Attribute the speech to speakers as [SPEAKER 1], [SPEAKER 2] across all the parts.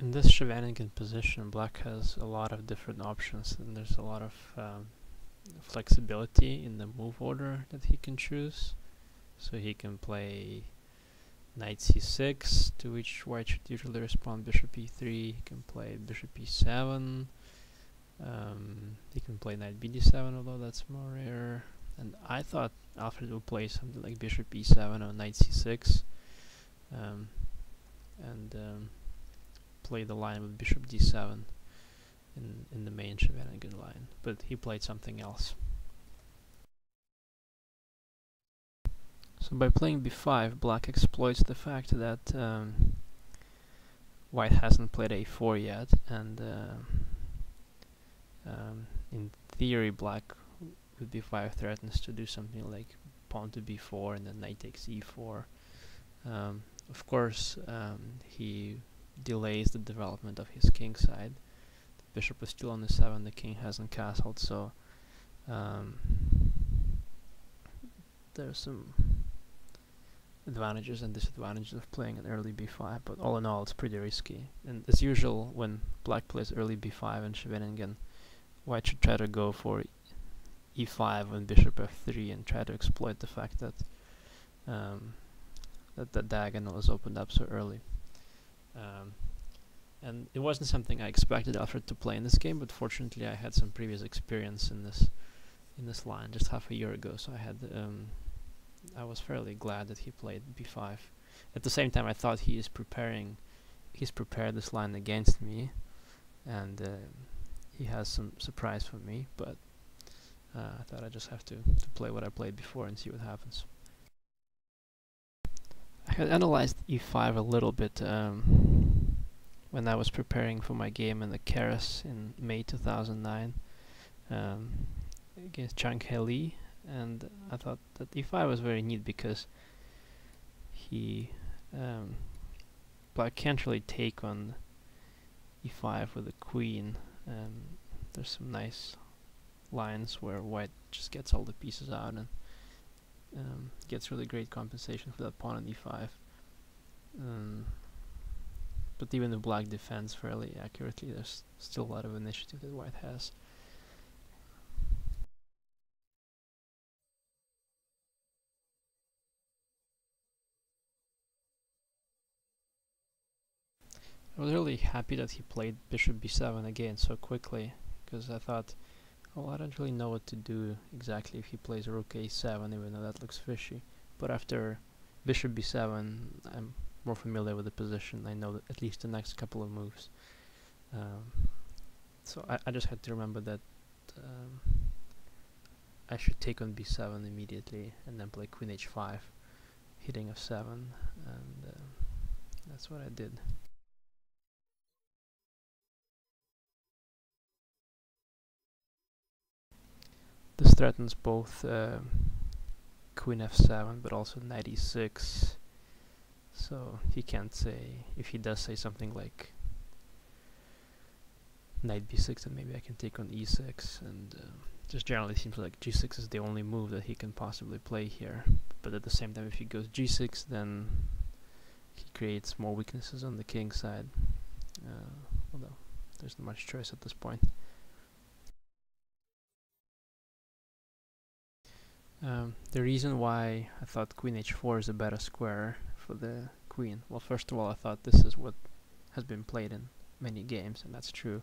[SPEAKER 1] In this shenanigan position, black has a lot of different options, and there's a lot of flexibility in the move order that he can choose. So he can play knight c6, to which white should usually respond bishop e3. He can play bishop e7. He can play knight bd7, although that's more rare. And I thought Alfred would play something like bishop e7 or knight c6, and play the line with bishop d7 in the main shenanigan line. But he played something else. So by playing b5, black exploits the fact that white hasn't played a4 yet, and in theory black with b5 threatens to do something like pawn to b4 and then knight takes e4. Of course, he delays the development of his king side. The bishop is still on e7, the king hasn't castled, so there's some advantages and disadvantages of playing an early b5, but all in all it's pretty risky. And as usual, when black plays early b5 in shenanigan, white should try to go for e5 and bishop f3 and try to exploit the fact that that the diagonal is opened up so early. And it wasn't something I expected Alfred to play in this game, but fortunately I had some previous experience in this line just half a year ago, so I was fairly glad that he played b5. At the same time, I thought he's prepared this line against me, and he has some surprise for me, but I thought I just have to play what I played before and see what happens. I had analyzed e5 a little bit when I was preparing for my game in the Keras in May 2009 against Chang He Li, and I thought that e5 was very neat because black can't really take on e5 with the queen. There's some nice lines where white just gets all the pieces out and gets really great compensation for that pawn on e5. But even if black defends fairly accurately, there's still a lot of initiative that white has. I was really happy that he played bishop b7 again so quickly, because I thought, oh, I don't really know what to do exactly if he plays rook a7, even though that looks fishy. But after bishop b7, I'm more familiar with the position. I know that at least the next couple of moves. So I just had to remember that I should take on b7 immediately and then play queen h5, hitting f7, and that's what I did. This threatens both queen f7 but also knight e6, so he can't say, if he does say something like knight b6, then maybe I can take on e6, and just generally seems like g6 is the only move that he can possibly play here. But at the same time, if he goes g6, then he creates more weaknesses on the king side, although there's not much choice at this point. The reason why I thought queen h4 is a better square for the queen, well, first of all, I thought this is what has been played in many games, and that's true.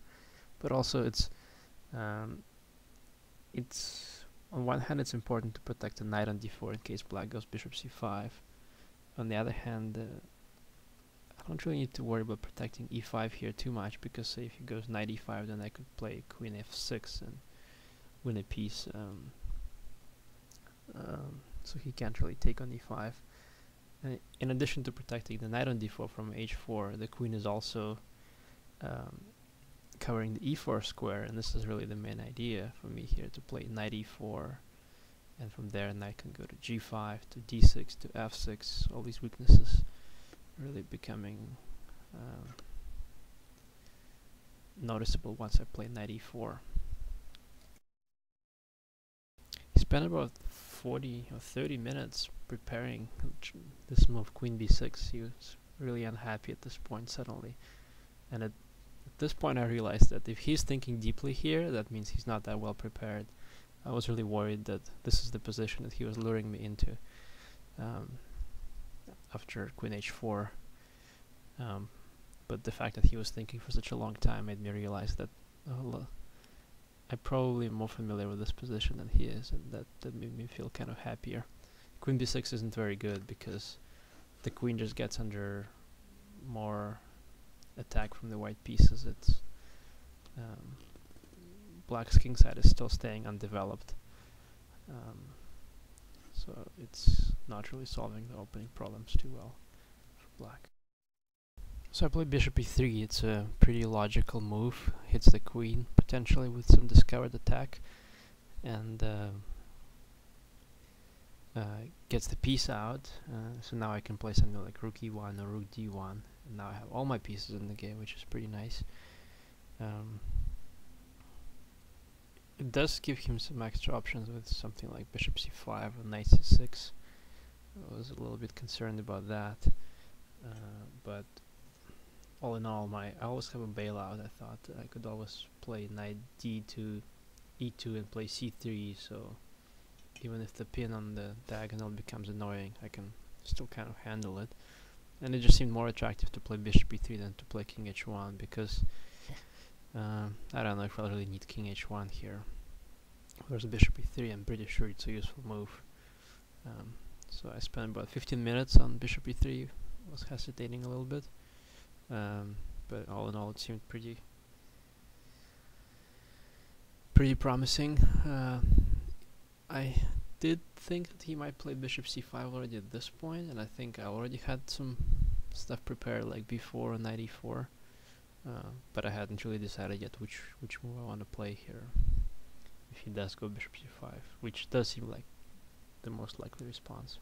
[SPEAKER 1] But also, it's on one hand, it's important to protect the knight on d4 in case black goes bishop c5. On the other hand, I don't really need to worry about protecting e5 here too much, because say if he goes knight e5, then I could play queen f6 and win a piece. So he can't really take on e5. In addition to protecting the knight on d4 from h4, the queen is also covering the e4 square, and this is really the main idea for me here, to play knight e4, and from there knight can go to g5, to d6, to f6, all these weaknesses really becoming noticeable once I play knight e4. He spent about 40 or 30 minutes preparing this move queen b6. He was really unhappy at this point suddenly, And at this point I realized that if he's thinking deeply here, that means he's not that well prepared. I was really worried that this is the position that he was luring me into after queen h4. But the fact that he was thinking for such a long time made me realize that I probably am more familiar with this position than he is, and that made me feel kind of happier. Queen b6 isn't very good because the queen just gets under more attack from the white pieces. It's black's king side is still staying undeveloped, so it's not really solving the opening problems too well for black. So I play bishop e3. It's a pretty logical move. Hits the queen potentially with some discovered attack, and gets the piece out. So now I can play something like rook e1 or rook d1, and now I have all my pieces in the game, which is pretty nice. It does give him some extra options with something like bishop c5 or knight c6. I was a little bit concerned about that, but all in all, I always have a bailout. I thought I could always play knight d2, e2, and play c3, so even if the pin on the diagonal becomes annoying, I can still kind of handle it. And it just seemed more attractive to play bishop e3 than to play king h1, because I don't know if I really need king h1 here. There's bishop e3, I'm pretty sure it's a useful move. So I spent about 15 minutes on bishop e3, was hesitating a little bit. But all in all, it seemed pretty promising. I did think that he might play bishop c5 already at this point, and I think I already had some stuff prepared like b4 and knight e4, but I hadn't really decided yet which move I want to play here. If he does go bishop c5, which does seem like the most likely response.